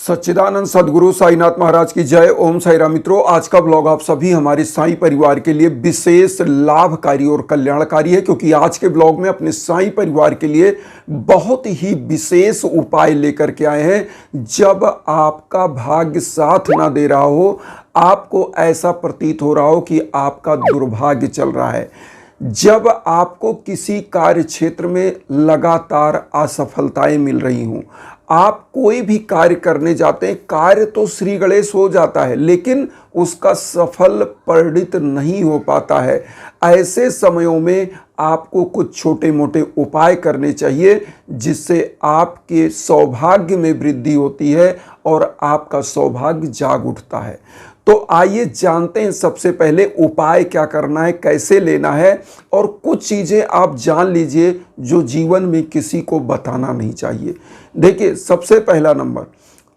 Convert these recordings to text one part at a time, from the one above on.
सच्चिदानंद सदगुरु साईनाथ महाराज की जय। ओम साई राम। मित्रों, आज का ब्लॉग आप सभी हमारे साई परिवार के लिए विशेष लाभकारी और कल्याणकारी है, क्योंकि आज के ब्लॉग में अपने साई परिवार के लिए बहुत ही विशेष उपाय लेकर के आए हैं। जब आपका भाग्य साथ ना दे रहा हो, आपको ऐसा प्रतीत हो रहा हो कि आपका दुर्भाग्य चल रहा है, जब आपको किसी कार्य क्षेत्र में लगातार असफलताएं मिल रही हों, आप कोई भी कार्य करने जाते हैं, कार्य तो श्री गणेश हो जाता है लेकिन उसका सफल परिणित नहीं हो पाता है, ऐसे समयों में आपको कुछ छोटे मोटे उपाय करने चाहिए जिससे आपके सौभाग्य में वृद्धि होती है और आपका सौभाग्य जाग उठता है। तो आइए जानते हैं सबसे पहले उपाय क्या करना है, कैसे लेना है, और कुछ चीज़ें आप जान लीजिए जो जीवन में किसी को बताना नहीं चाहिए। देखिए, सबसे पहला नंबर,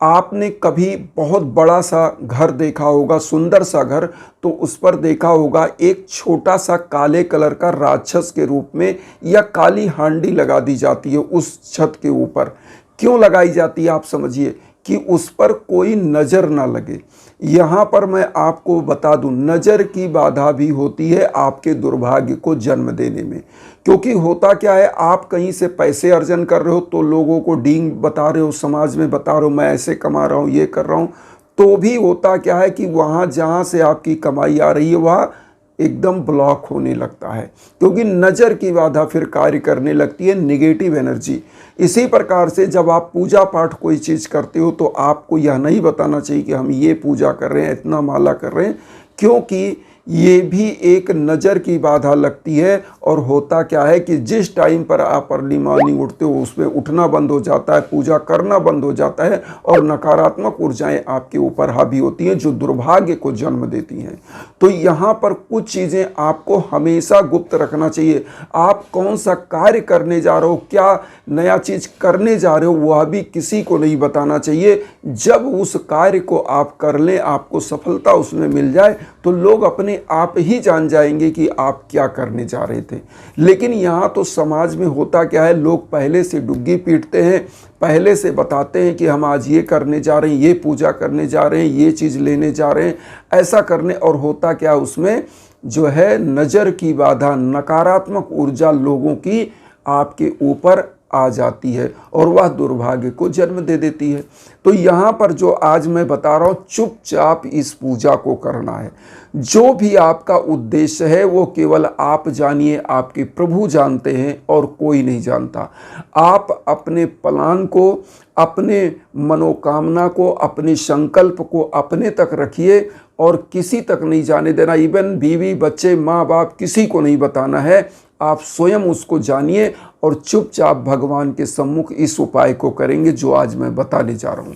आपने कभी बहुत बड़ा सा घर देखा होगा, सुंदर सा घर, तो उस पर देखा होगा एक छोटा सा काले कलर का राक्षस के रूप में या काली हांडी लगा दी जाती है उस छत के ऊपर। क्यों लगाई जाती है आप समझिए, कि उस पर कोई नज़र ना लगे। यहाँ पर मैं आपको बता दूं, नज़र की बाधा भी होती है आपके दुर्भाग्य को जन्म देने में। क्योंकि होता क्या है, आप कहीं से पैसे अर्जन कर रहे हो तो लोगों को डींग बता रहे हो, समाज में बता रहे हो मैं ऐसे कमा रहा हूँ, ये कर रहा हूँ, तो भी होता क्या है कि वहाँ जहाँ से आपकी कमाई आ रही है वहाँ एकदम ब्लॉक होने लगता है, क्योंकि नज़र की बाधा फिर कार्य करने लगती है, नेगेटिव एनर्जी। इसी प्रकार से जब आप पूजा पाठ कोई चीज़ करते हो तो आपको यह नहीं बताना चाहिए कि हम ये पूजा कर रहे हैं, इतना माला कर रहे हैं, क्योंकि ये भी एक नज़र की बाधा लगती है। और होता क्या है कि जिस टाइम पर आप अर्ली मॉर्निंग उठते हो उसमें उठना बंद हो जाता है, पूजा करना बंद हो जाता है और नकारात्मक ऊर्जाएं आपके ऊपर हावी होती हैं जो दुर्भाग्य को जन्म देती हैं। तो यहाँ पर कुछ चीज़ें आपको हमेशा गुप्त रखना चाहिए। आप कौन सा कार्य करने जा रहे हो, क्या नया चीज़ करने जा रहे हो, वह भी किसी को नहीं बताना चाहिए। जब उस कार्य को आप कर लें, आपको सफलता उसमें मिल जाए, तो लोग अपने आप ही जान जाएंगे कि आप क्या करने जा रहे थे। लेकिन यहाँ तो समाज में होता क्या है, लोग पहले से डुग्गी पीटते हैं, पहले से बताते हैं कि हम आज ये करने जा रहे हैं, ये पूजा करने जा रहे हैं, ये चीज़ लेने जा रहे हैं, ऐसा करने। और होता क्या, उसमें जो है नज़र की बाधा, नकारात्मक ऊर्जा लोगों की आपके ऊपर आ जाती है और वह दुर्भाग्य को जन्म दे देती है। तो यहाँ पर जो आज मैं बता रहा हूँ, चुपचाप इस पूजा को करना है। जो भी आपका उद्देश्य है वो केवल आप जानिए, आपके प्रभु जानते हैं और कोई नहीं जानता। आप अपने प्लान को, अपने मनोकामना को, अपने संकल्प को अपने तक रखिए और किसी तक नहीं जाने देना। इवन बीवी बच्चे माँ बाप किसी को नहीं बताना है, आप स्वयं उसको जानिए और चुपचाप भगवान के सम्मुख इस उपाय को करेंगे जो आज मैं बताने जा रहा हूँ।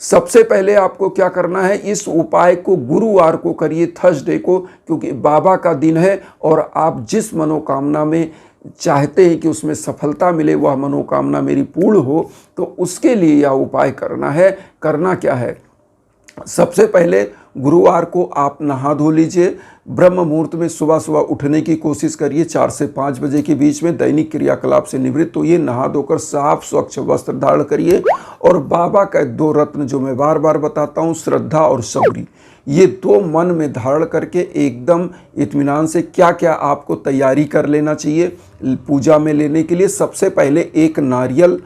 सबसे पहले आपको क्या करना है, इस उपाय को गुरुवार को करिए, थर्सडे को, क्योंकि बाबा का दिन है और आप जिस मनोकामना में चाहते हैं कि उसमें सफलता मिले, वह मनोकामना मेरी पूर्ण हो, तो उसके लिए यह उपाय करना है। करना क्या है, सबसे पहले गुरुवार को आप नहा धो लीजिए। ब्रह्म मुहूर्त में सुबह सुबह उठने की कोशिश करिए, 4 से 5 बजे के बीच में। दैनिक क्रियाकलाप से निवृत्त होइए, नहा धोकर साफ स्वच्छ वस्त्र धारण करिए और बाबा का 2 रत्न जो मैं बार बार बताता हूँ, श्रद्धा और सबरी, ये 2 मन में धारण करके एकदम इत्मीनान से क्या क्या आपको तैयारी कर लेना चाहिए पूजा में लेने के लिए। सबसे पहले एक नारियल,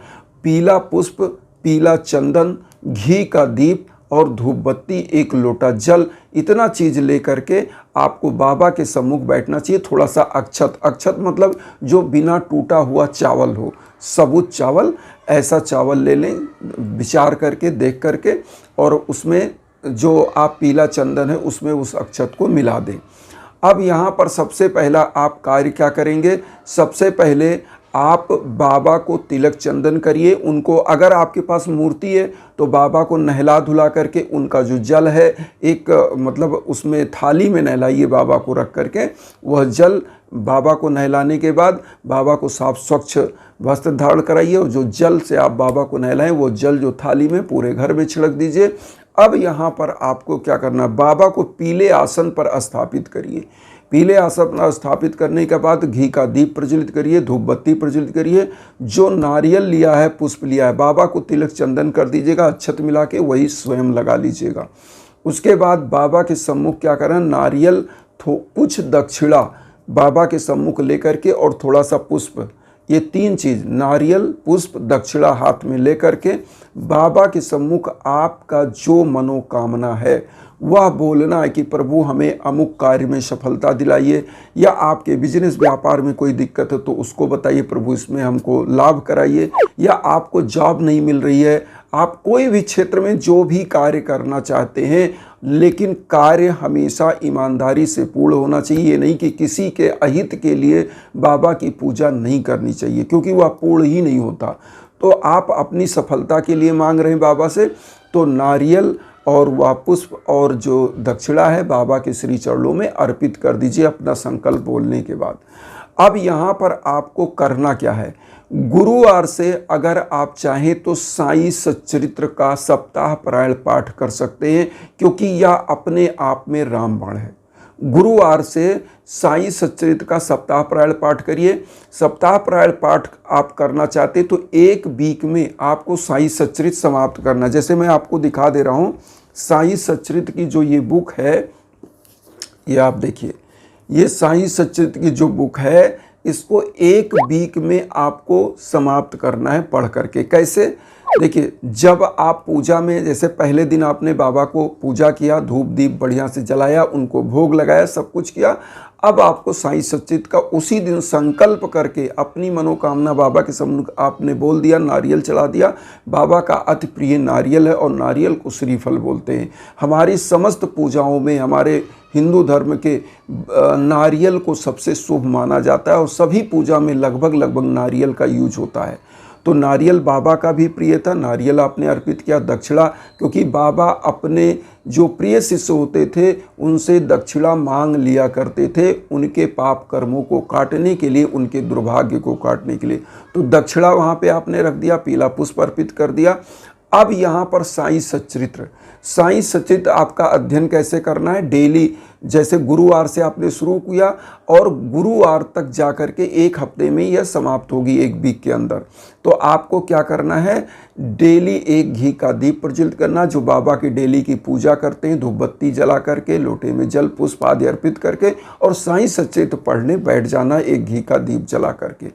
पीला पुष्प, पीला चंदन, घी का दीप और धूप बत्ती, 1 लोटा जल, इतना चीज़ लेकर के आपको बाबा के सम्मुख बैठना चाहिए। थोड़ा सा अक्षत, अक्षत मतलब जो बिना टूटा हुआ चावल हो, सबूत चावल, ऐसा चावल ले लें विचार करके, देख करके, और उसमें जो आप पीला चंदन है उसमें उस अक्षत को मिला दें। अब यहाँ पर सबसे पहला आप कार्य क्या करेंगे, सबसे पहले आप बाबा को तिलक चंदन करिए। उनको, अगर आपके पास मूर्ति है तो बाबा को नहला धुला करके उनका जो जल है, एक मतलब उसमें थाली में नहलाइए बाबा को रख करके। वह जल बाबा को नहलाने के बाद बाबा को साफ स्वच्छ वस्त्र धारण कराइए और जो जल से आप बाबा को नहलाएं वो जल जो थाली में पूरे घर में छिड़क दीजिए। अब यहाँ पर आपको क्या करना, बाबा को पीले आसन पर स्थापित करिए। पीले आसन स्थापित करने के बाद घी का दीप प्रज्वलित करिए, धूप बत्ती प्रज्वलित करिए। जो नारियल लिया है, पुष्प लिया है, बाबा को तिलक चंदन कर दीजिएगा, अक्षत मिला के वही स्वयं लगा लीजिएगा। उसके बाद बाबा के सम्मुख क्या करें, नारियल कुछ दक्षिणा बाबा के सम्मुख लेकर के और थोड़ा सा पुष्प, ये 3 चीज़ नारियल, पुष्प, दक्षिणा हाथ में लेकर के बाबा के सम्मुख आपका जो मनोकामना है वह बोलना है कि प्रभु हमें अमुक कार्य में सफलता दिलाइए, या आपके बिजनेस व्यापार में कोई दिक्कत है तो उसको बताइए, प्रभु इसमें हमको लाभ कराइए, या आपको जॉब नहीं मिल रही है, आप कोई भी क्षेत्र में जो भी कार्य करना चाहते हैं, लेकिन कार्य हमेशा ईमानदारी से पूर्ण होना चाहिए। ये नहीं कि किसी के अहित के लिए बाबा की पूजा नहीं करनी चाहिए, क्योंकि वह पूर्ण ही नहीं होता। तो आप अपनी सफलता के लिए मांग रहे हैं बाबा से, तो नारियल और वह पुष्प और जो दक्षिणा है बाबा के श्री चरणों में अर्पित कर दीजिए अपना संकल्प बोलने के बाद। अब यहाँ पर आपको करना क्या है, गुरुवार से अगर आप चाहें तो साईं सच्चरित्र का सप्ताह पारायण पाठ कर सकते हैं, क्योंकि यह अपने आप में रामबाण है। गुरुवार से साईं सच्चरित्र का सप्ताह पारायण पाठ करिए। सप्ताह पारायण पाठ आप करना चाहते तो 1 वीक में आपको साईं सच्चरित समाप्त करना। जैसे मैं आपको दिखा दे रहा हूँ, साईं सच्चरित की जो ये बुक है, ये आप देखिए, ये साईं सच्चरित की जो बुक है, इसको 1 वीक में आपको समाप्त करना है पढ़ करके। कैसे, देखिए, जब आप पूजा में, जैसे पहले दिन आपने बाबा को पूजा किया, धूप दीप बढ़िया से जलाया, उनको भोग लगाया, सब कुछ किया, अब आपको साईं सच्चित का उसी दिन संकल्प करके अपनी मनोकामना बाबा के सम्मुख आपने बोल दिया, नारियल चढ़ा दिया। बाबा का अति प्रिय नारियल है और नारियल को श्रीफल बोलते हैं। हमारी समस्त पूजाओं में, हमारे हिंदू धर्म के नारियल को सबसे शुभ माना जाता है और सभी पूजा में लगभग नारियल का यूज होता है। तो नारियल बाबा का भी प्रिय था, नारियल आपने अर्पित किया। दक्षिणा, क्योंकि बाबा अपने जो प्रिय शिष्य होते थे उनसे दक्षिणा मांग लिया करते थे, उनके पाप कर्मों को काटने के लिए, उनके दुर्भाग्य को काटने के लिए। तो दक्षिणा वहाँ पे आपने रख दिया, पीला पुष्प अर्पित कर दिया। अब यहाँ पर साईं सच्चरित्र, साईं सच्चरित्र आपका अध्ययन कैसे करना है, डेली, जैसे गुरुवार से आपने शुरू किया और गुरुवार तक जा कर के 1 हफ्ते में यह समाप्त होगी, 1 वीक के अंदर। तो आपको क्या करना है, डेली 1 घी का दीप प्रज्वलित करना, जो बाबा की डेली की पूजा करते हैं, धूप बत्ती जला करके, लोटे में जल पुष्प आदि अर्पित करके, और साईं सच्चरित्र पढ़ने बैठ जाना 1 घी का दीप जला करके।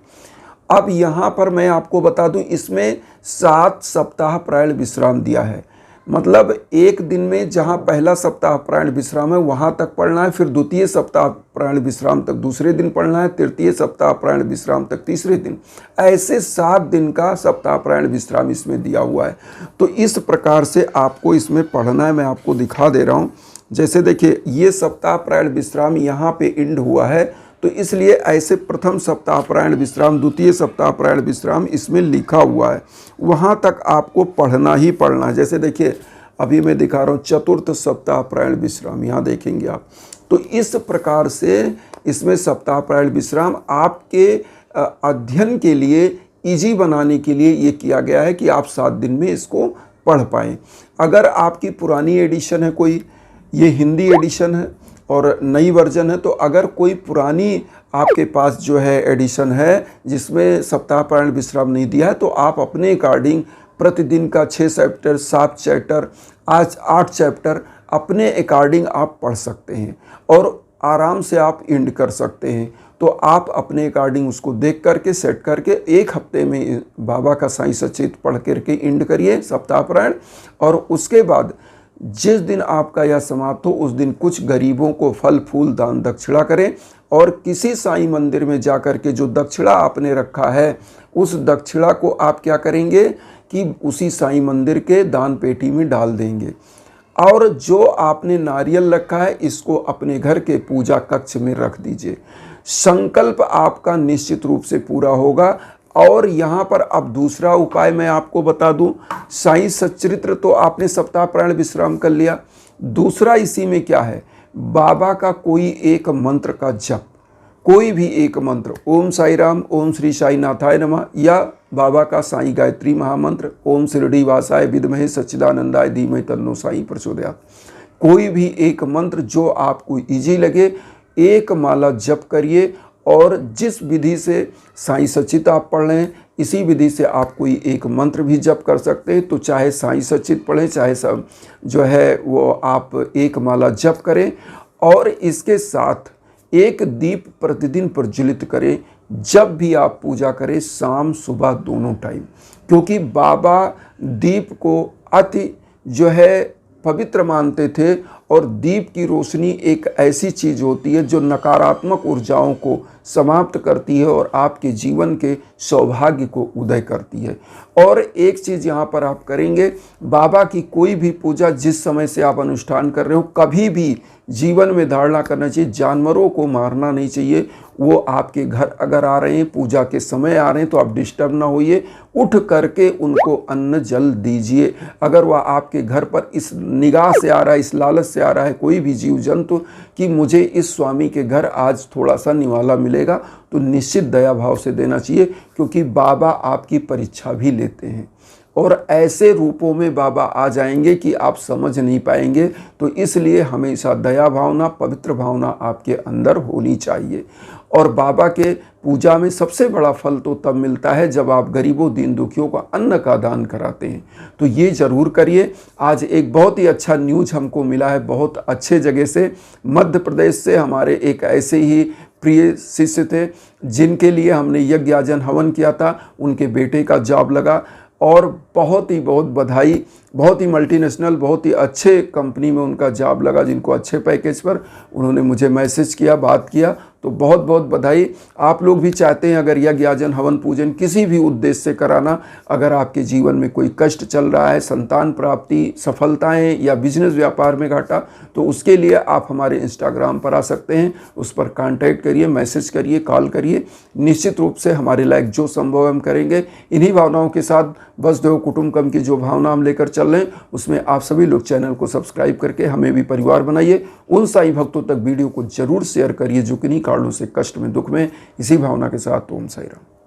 अब यहाँ पर मैं आपको बता दूं, इसमें 7 सप्ताह पारायण विश्राम दिया है। मतलब 1 दिन में जहाँ पहला सप्ताह पारायण विश्राम है वहाँ तक पढ़ना है, फिर द्वितीय सप्ताह पारायण विश्राम तक दूसरे दिन पढ़ना है, तृतीय सप्ताह पारायण विश्राम तक तीसरे दिन, ऐसे 7 दिन का सप्ताह पारायण विश्राम इसमें दिया हुआ है। तो इस प्रकार से आपको इसमें पढ़ना है, मैं आपको दिखा दे रहा हूँ। जैसे देखिए, ये सप्ताह पारायण विश्राम यहाँ पे एंड हुआ है, तो इसलिए ऐसे प्रथम सप्ताह पारायण विश्राम, द्वितीय सप्ताह पारायण विश्राम इसमें लिखा हुआ है, वहाँ तक आपको पढ़ना ही पढ़ना है। जैसे देखिए, अभी मैं दिखा रहा हूँ चतुर्थ सप्ताह पारायण विश्राम, यहाँ देखेंगे आप। तो इस प्रकार से इसमें सप्ताह पारायण विश्राम आपके अध्ययन के लिए, ईजी बनाने के लिए ये किया गया है कि आप 7 दिन में इसको पढ़ पाएँ। अगर आपकी पुरानी एडिशन है कोई, ये हिंदी एडिशन है और नई वर्जन है, तो अगर कोई पुरानी आपके पास जो है एडिशन है जिसमें सप्ताह पारायण विश्राम नहीं दिया है, तो आप अपने अकॉर्डिंग प्रतिदिन का 6 चैप्टर, 7 चैप्टर, आज 8 चैप्टर अपने अकॉर्डिंग आप पढ़ सकते हैं और आराम से आप एंड कर सकते हैं। तो आप अपने अकॉर्डिंग उसको देख करके, सेट करके 1 हफ्ते में बाबा का साईं सच्चित पढ़ करके एंड करिए सप्ताह पारायण। और उसके बाद जिस दिन आपका यह समाप्त हो उस दिन कुछ गरीबों को फल फूल दान दक्षिणा करें, और किसी साईं मंदिर में जाकर के जो दक्षिणा आपने रखा है उस दक्षिणा को आप क्या करेंगे कि उसी साईं मंदिर के दान पेटी में डाल देंगे। और जो आपने नारियल रखा है इसको अपने घर के पूजा कक्ष में रख दीजिए। संकल्प आपका निश्चित रूप से पूरा होगा। और यहाँ पर अब दूसरा उपाय मैं आपको बता दूं, साईं सच्चरित्र तो आपने सप्ताह पारायण विश्राम कर लिया, दूसरा इसी में क्या है, बाबा का कोई एक मंत्र का जप, कोई भी एक मंत्र, ओम साई राम, ओम श्री साई नाथाय नमः, या बाबा का साईं गायत्री महामंत्र, ओम शिरडी वासाय विद्महे सच्चिदानंदाय धीमहि तन्नो साईं प्रचोदयात्, कोई भी एक मंत्र जो आपको ईजी लगे, एक माला जप करिए और जिस विधि से साईं सचित आप पढ़ रहे हैं इसी विधि से आप कोई एक मंत्र भी जप कर सकते हैं। तो चाहे साईं सचित पढ़ें, चाहे सब जो है वो आप एक माला जप करें और इसके साथ एक दीप प्रतिदिन प्रज्वलित करें जब भी आप पूजा करें, शाम सुबह दोनों टाइम। क्योंकि बाबा दीप को अति जो है पवित्र मानते थे और दीप की रोशनी एक ऐसी चीज़ होती है जो नकारात्मक ऊर्जाओं को समाप्त करती है और आपके जीवन के सौभाग्य को उदय करती है। और एक चीज़ यहाँ पर आप करेंगे, बाबा की कोई भी पूजा जिस समय से आप अनुष्ठान कर रहे हो, कभी भी जीवन में धारणा करना चाहिए जानवरों को मारना नहीं चाहिए। वो आपके घर अगर आ रहे हैं, पूजा के समय आ रहे हैं, तो आप डिस्टर्ब ना होइए, उठ करके उनको अन्न जल दीजिए। अगर वह आपके घर पर इस निगाह से आ रहा है, इस लालच से आ रहा है कोई भी जीव जंतु कि मुझे इस स्वामी के घर आज थोड़ा सा निवाला मिलेगा, तो निश्चित दया भाव से देना चाहिए। क्योंकि बाबा आपकी परीक्षा भी लेते हैं और ऐसे रूपों में बाबा आ जाएंगे कि आप समझ नहीं पाएंगे। तो इसलिए हमेशा दया भावना, पवित्र भावना आपके अंदर होनी चाहिए। और बाबा के पूजा में सबसे बड़ा फल तो तब मिलता है जब आप गरीबों दीन दुखियों का अन्न का दान कराते हैं। तो ये ज़रूर करिए। आज एक बहुत ही अच्छा न्यूज़ हमको मिला है बहुत अच्छे जगह से, मध्य प्रदेश से। हमारे एक ऐसे ही प्रिय शिष्य थे जिनके लिए हमने यज्ञ याजन हवन किया था, उनके बेटे का जॉब लगा और बहुत बधाई। बहुत ही मल्टीनेशनल, बहुत ही अच्छे कंपनी में उनका जॉब लगा, जिनको अच्छे पैकेज पर उन्होंने मुझे मैसेज किया, बात किया। तो बहुत बहुत बधाई। आप लोग भी चाहते हैं अगर यज्ञ याजन हवन पूजन किसी भी उद्देश्य से कराना, अगर आपके जीवन में कोई कष्ट चल रहा है, संतान प्राप्ति, सफलताएं या बिजनेस व्यापार में घाटा, तो उसके लिए आप हमारे इंस्टाग्राम पर आ सकते हैं। उस पर कांटेक्ट करिए, मैसेज करिए, कॉल करिए। निश्चित रूप से हमारे लायक जो संभव हम करेंगे। इन्हीं भावनाओं के साथ वसुधैव कुटुंबकम की जो भावना हम लेकर चल रहे हैं, उसमें आप सभी लोग चैनल को सब्सक्राइब करके हमें भी परिवार बनाइए। उन साईं भक्तों तक वीडियो को जरूर शेयर करिए जो किन्हीं कारणों से कष्ट में, दुख में। इसी भावना के साथ ओम साईं राम।